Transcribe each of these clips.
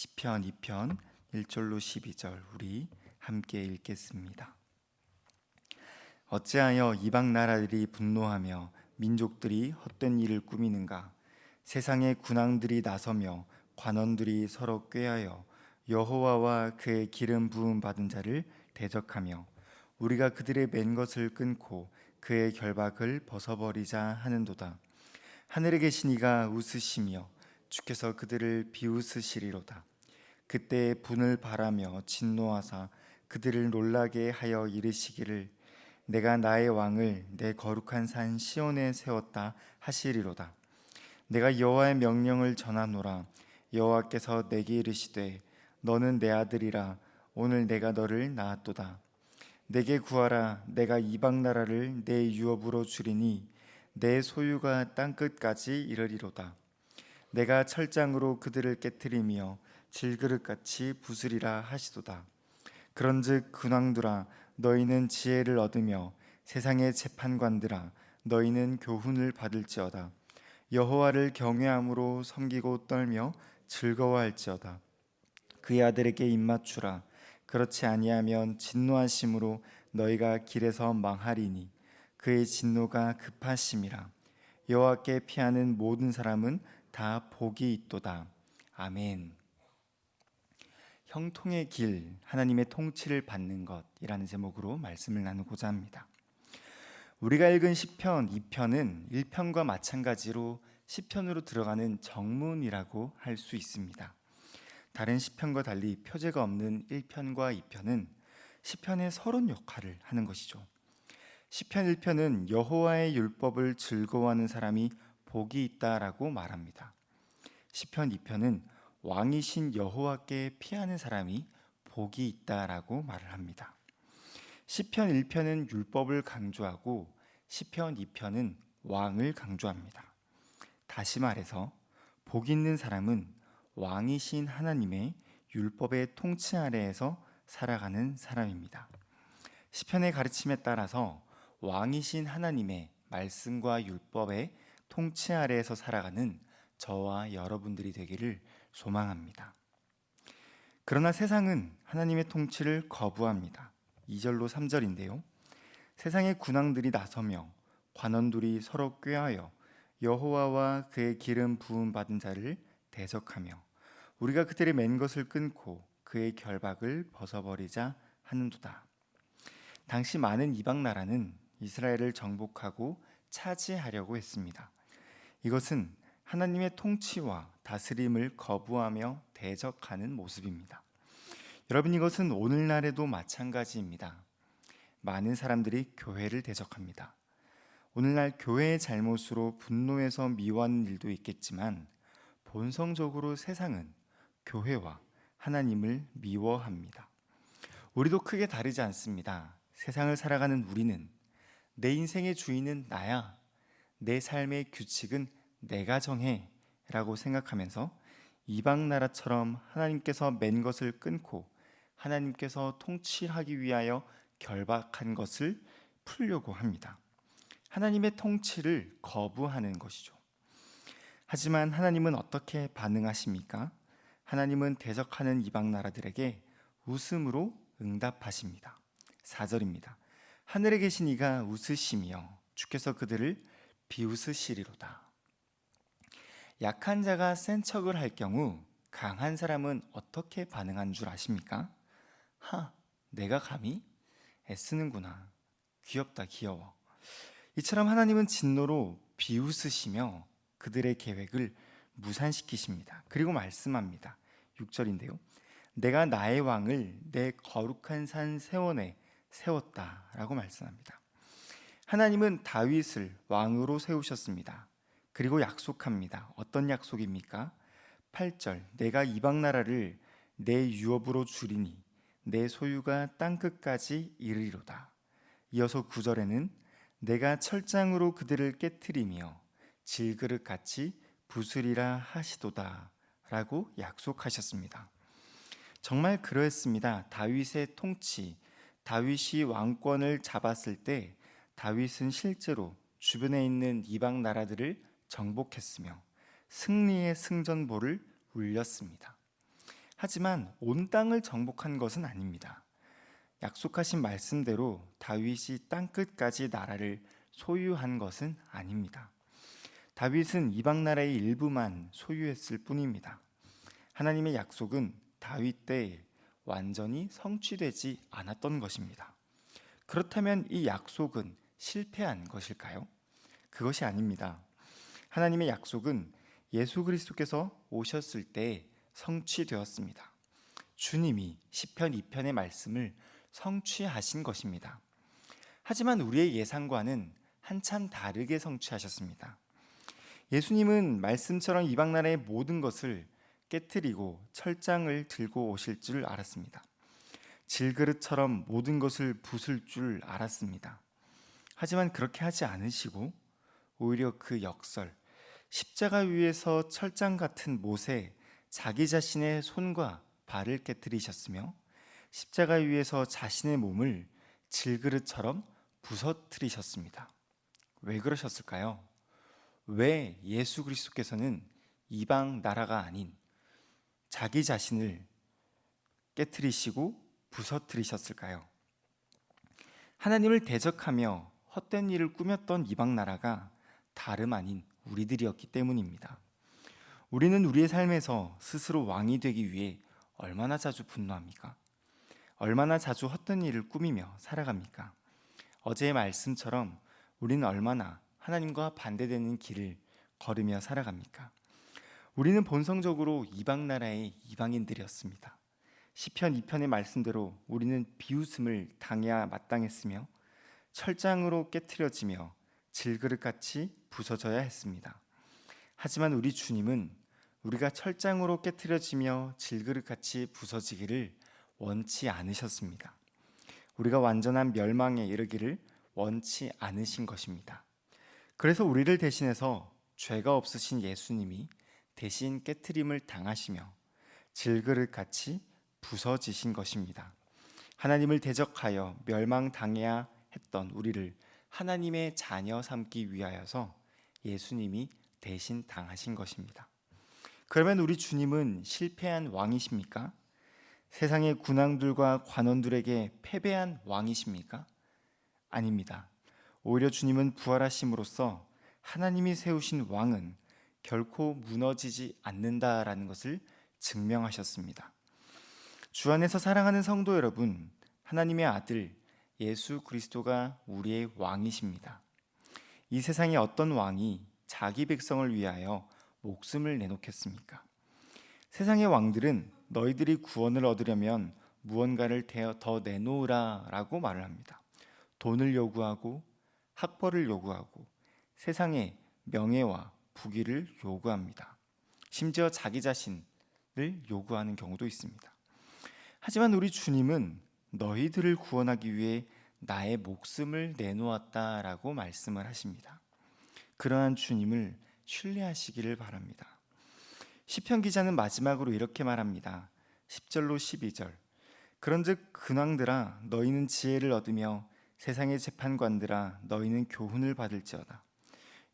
시편 2편 1절로 12절 우리 함께 읽겠습니다. 어찌하여 이방 나라들이 분노하며 민족들이 헛된 일을 꾸미는가? 세상의 군왕들이 나서며 관원들이 서로 꾀하여 여호와와 그의 기름 부음 받은 자를 대적하며 우리가 그들의 맨 것을 끊고 그의 결박을 벗어버리자 하는도다. 하늘에 계신 이가 웃으시며 주께서 그들을 비웃으시리로다. 그때 분을 바라며 진노하사 그들을 놀라게 하여 이르시기를 내가 나의 왕을 내 거룩한 산 시온에 세웠다 하시리로다. 내가 여호와의 명령을 전하노라. 여호와께서 내게 이르시되 너는 내 아들이라. 오늘 내가 너를 낳았도다. 내게 구하라. 내가 이방 나라를 내 유업으로 주리니 내 소유가 땅 끝까지 이르리로다. 내가 철장으로 그들을 깨뜨리며 질그릇같이 부수리라 하시도다. 그런즉 군왕들아 너희는 지혜를 얻으며 세상의 재판관들아 너희는 교훈을 받을지어다. 여호와를 경외함으로 섬기고 떨며 즐거워할지어다. 그의 아들에게 입맞추라. 그렇지 아니하면 진노하심으로 너희가 길에서 망하리니 그의 진노가 급하심이라. 여호와께 피하는 모든 사람은 다 복이 있도다. 아멘. 형통의 길, 하나님의 통치를 받는 것이라는 제목으로 말씀을 나누고자 합니다. 우리가 읽은 시편 2편은 1편과 마찬가지로 시편으로 들어가는 정문이라고 할 수 있습니다. 다른 시편과 달리 표제가 없는 1편과 2편은 시편의 서론 역할을 하는 것이죠. 시편 1편은 여호와의 율법을 즐거워하는 사람이 복이 있다라고 말합니다. 시편 2편은 왕이신 여호와께 피하는 사람이 복이 있다라고 말을 합니다. 시편 1편은 율법을 강조하고 시편 2편은 왕을 강조합니다. 다시 말해서 복 있는 사람은 왕이신 하나님의 율법의 통치 아래에서 살아가는 사람입니다. 시편의 가르침에 따라서 왕이신 하나님의 말씀과 율법의 통치 아래에서 살아가는 저와 여러분들이 되기를 소망합니다. 그러나 세상은 하나님의 통치를 거부합니다. 2절로 3절인데요. 세상의 군왕들이 나서며 관원들이 서로 꾀하여 여호와와 그의 기름 부음 받은 자를 대적하며 우리가 그들의 맨 것을 끊고 그의 결박을 벗어버리자 하는도다. 당시 많은 이방 나라는 이스라엘을 정복하고 차지하려고 했습니다. 이것은 하나님의 통치와 다스림을 거부하며 대적하는 모습입니다. 여러분, 이것은 오늘날에도 마찬가지입니다. 많은 사람들이 교회를 대적합니다. 오늘날 교회의 잘못으로 분노해서 미워하는 일도 있겠지만 본성적으로 세상은 교회와 하나님을 미워합니다. 우리도 크게 다르지 않습니다. 세상을 살아가는 우리는 내 인생의 주인은 나야, 내 삶의 규칙은 내가 정해 라고 생각하면서 이방 나라처럼 하나님께서 맨 것을 끊고 하나님께서 통치하기 위하여 결박한 것을 풀려고 합니다. 하나님의 통치를 거부하는 것이죠. 하지만 하나님은 어떻게 반응하십니까? 하나님은 대적하는 이방 나라들에게 웃음으로 응답하십니다. 4절입니다. 하늘에 계신 이가 웃으시며 주께서 그들을 비웃으시리로다. 약한 자가 센 척을 할 경우 강한 사람은 어떻게 반응한 줄 아십니까? 내가 감히? 애쓰는구나. 귀엽다, 귀여워. 이처럼 하나님은 진노로 비웃으시며 그들의 계획을 무산시키십니다. 그리고 말씀합니다. 6절인데요. 내가 나의 왕을 내 거룩한 산 세원에 세웠다라고 말씀합니다. 하나님은 다윗을 왕으로 세우셨습니다. 그리고 약속합니다. 어떤 약속입니까? 8절 내가 이방 나라를 내 유업으로 주리니 내 소유가 땅 끝까지 이르리로다. 이어서 9절에는 내가 철장으로 그들을 깨뜨리며 질그릇같이 부수리라 하시도다 라고 약속하셨습니다. 정말 그러했습니다. 다윗의 통치, 다윗이 왕권을 잡았을 때 다윗은 실제로 주변에 있는 이방 나라들을 정복했으며 승리의 승전보를 울렸습니다. 하지만 온 땅을 정복한 것은 아닙니다. 약속하신 말씀대로 다윗이 땅끝까지 나라를 소유한 것은 아닙니다. 다윗은 이방 나라의 일부만 소유했을 뿐입니다. 하나님의 약속은 다윗 때에 완전히 성취되지 않았던 것입니다. 그렇다면 이 약속은 실패한 것일까요? 그것이 아닙니다. 하나님의 약속은 예수 그리스도께서 오셨을 때 성취되었습니다. 주님이 시편 2편의 말씀을 성취하신 것입니다. 하지만 우리의 예상과는 한참 다르게 성취하셨습니다. 예수님은 말씀처럼 이방 나라의 모든 것을 깨뜨리고 철장을 들고 오실 줄 알았습니다. 질그릇처럼 모든 것을 부술 줄 알았습니다. 하지만 그렇게 하지 않으시고 오히려 그 역설, 십자가 위에서 철장 같은 못에 자기 자신의 손과 발을 깨뜨리셨으며 십자가 위에서 자신의 몸을 질그릇처럼 부서뜨리셨습니다. 왜 그러셨을까요? 왜 예수 그리스도께서는 이방 나라가 아닌 자기 자신을 깨뜨리시고 부서뜨리셨을까요? 하나님을 대적하며 헛된 일을 꾸몄던 이방 나라가 다름 아닌 우리들이었기 때문입니다. 우리는 우리의 삶에서 스스로 왕이 되기 위해 얼마나 자주 분노합니까? 얼마나 자주 헛된 일을 꾸미며 살아갑니까? 어제의 말씀처럼 우리는 얼마나 하나님과 반대되는 길을 걸으며 살아갑니까? 우리는 본성적으로 이방 나라의 이방인들이었습니다. 시편 2편의 말씀대로 우리는 비웃음을 당해야 마땅했으며 철장으로 깨트려지며 질그릇같이 부서져야 했습니다. 하지만 우리 주님은 우리가 철장으로 깨트려지며 질그릇같이 부서지기를 원치 않으셨습니다. 우리가 완전한 멸망에 이르기를 원치 않으신 것입니다. 그래서 우리를 대신해서 죄가 없으신 예수님이 대신 깨트림을 당하시며 질그릇같이 부서지신 것입니다. 하나님을 대적하여 멸망당해야 했던 우리를 하나님의 자녀 삼기 위하여서 예수님이 대신 당하신 것입니다. 그러면 우리 주님은 실패한 왕이십니까? 세상의 군왕들과 관원들에게 패배한 왕이십니까? 아닙니다. 오히려 주님은 부활하심으로써 하나님이 세우신 왕은 결코 무너지지 않는다라는 것을 증명하셨습니다. 주 안에서 사랑하는 성도 여러분, 하나님의 아들 예수 그리스도가 우리의 왕이십니다. 이 세상에 어떤 왕이 자기 백성을 위하여 목숨을 내놓겠습니까? 세상의 왕들은 너희들이 구원을 얻으려면 무언가를 더 내놓으라 라고 말을 합니다. 돈을 요구하고 학벌을 요구하고 세상의 명예와 부귀를 요구합니다. 심지어 자기 자신을 요구하는 경우도 있습니다. 하지만 우리 주님은 너희들을 구원하기 위해 나의 목숨을 내놓았다라고 말씀을 하십니다. 그러한 주님을 신뢰하시기를 바랍니다. 시편 기자는 마지막으로 이렇게 말합니다. 10절로 12절. 그런즉 근왕들아 너희는 지혜를 얻으며 세상의 재판관들아 너희는 교훈을 받을지어다.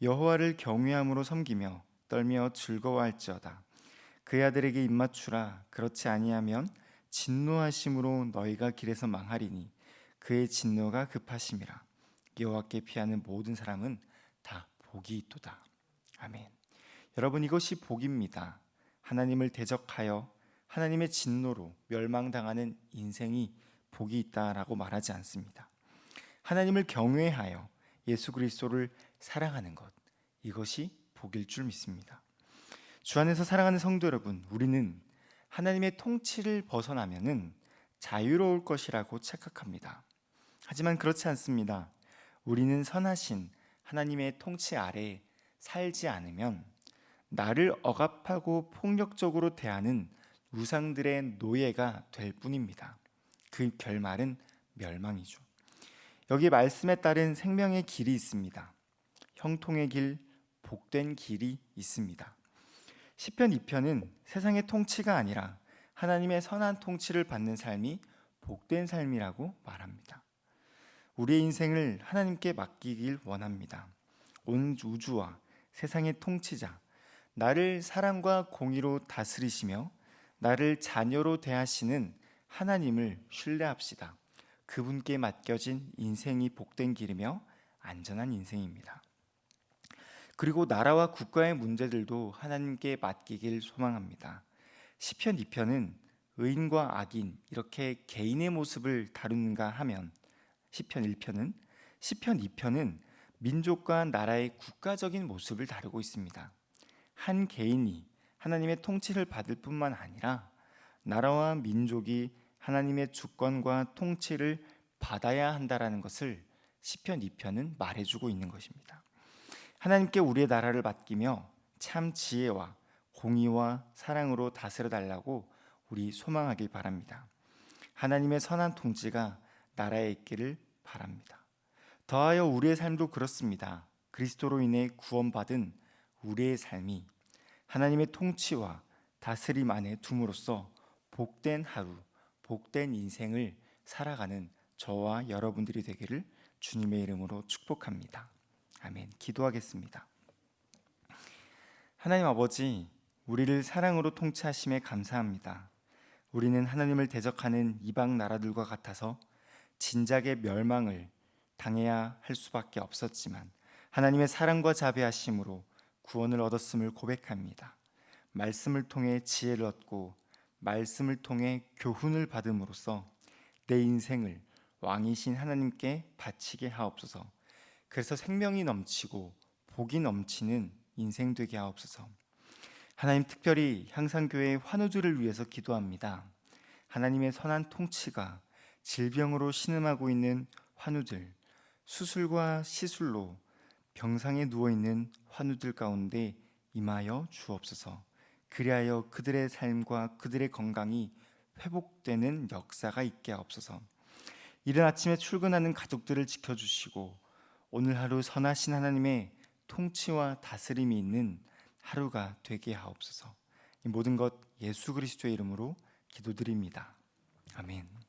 여호와를 경외함으로 섬기며 떨며 즐거워할지어다. 그의 아들에게 입맞추라. 그렇지 아니하면 진노하심으로 너희가 길에서 망하리니 그의 진노가 급하심이라. 여호와께 피하는 모든 사람은 다 복이 있도다. 아멘. 여러분, 이것이 복입니다. 하나님을 대적하여 하나님의 진노로 멸망당하는 인생이 복이 있다라고 말하지 않습니다. 하나님을 경외하여 예수 그리스도를 사랑하는 것, 이것이 복일 줄 믿습니다. 주 안에서 사랑하는 성도 여러분, 우리는 하나님의 통치를 벗어나면은 자유로울 것이라고 착각합니다. 하지만 그렇지 않습니다. 우리는 선하신 하나님의 통치 아래에 살지 않으면 나를 억압하고 폭력적으로 대하는 우상들의 노예가 될 뿐입니다. 그 결말은 멸망이죠. 여기 말씀에 따른 생명의 길이 있습니다. 형통의 길, 복된 길이 있습니다. 시편 2편은 세상의 통치가 아니라 하나님의 선한 통치를 받는 삶이 복된 삶이라고 말합니다. 우리의 인생을 하나님께 맡기길 원합니다. 온 우주와 세상의 통치자, 나를 사랑과 공의로 다스리시며 나를 자녀로 대하시는 하나님을 신뢰합시다. 그분께 맡겨진 인생이 복된 길이며 안전한 인생입니다. 그리고 나라와 국가의 문제들도 하나님께 맡기길 소망합니다. 시편 2편은 의인과 악인 이렇게 개인의 모습을 다루는가 하면 시편 2편은 민족과 나라의 국가적인 모습을 다루고 있습니다. 한 개인이 하나님의 통치를 받을 뿐만 아니라 나라와 민족이 하나님의 주권과 통치를 받아야 한다라는 것을 시편 2편은 말해주고 있는 것입니다. 하나님께 우리의 나라를 맡기며 참 지혜와 공의와 사랑으로 다스려 달라고 우리 소망하길 바랍니다. 하나님의 선한 통치가 나라에 있기를 바랍니다. 더하여 우리의 삶도 그렇습니다. 그리스도로 인해 구원받은 우리의 삶이 하나님의 통치와 다스림 안에 둠으로써 복된 하루, 복된 인생을 살아가는 저와 여러분들이 되기를 주님의 이름으로 축복합니다. 아멘. 기도하겠습니다. 하나님 아버지, 우리를 사랑으로 통치하심에 감사합니다. 우리는 하나님을 대적하는 이방 나라들과 같아서 진작에 멸망을 당해야 할 수밖에 없었지만 하나님의 사랑과 자비하심으로 구원을 얻었음을 고백합니다. 말씀을 통해 지혜를 얻고 말씀을 통해 교훈을 받음으로써 내 인생을 왕이신 하나님께 바치게 하옵소서. 그래서 생명이 넘치고 복이 넘치는 인생 되게 하옵소서. 하나님, 특별히 향상교회 환우들을 위해서 기도합니다. 하나님의 선한 통치가 질병으로 신음하고 있는 환우들, 수술과 시술로 병상에 누워있는 환우들 가운데 임하여 주옵소서. 그리하여 그들의 삶과 그들의 건강이 회복되는 역사가 있게 하옵소서. 이른 아침에 출근하는 가족들을 지켜주시고 오늘 하루 선하신 하나님의 통치와 다스림이 있는 하루가 되게 하옵소서. 이 모든 것 예수 그리스도의 이름으로 기도드립니다. 아멘.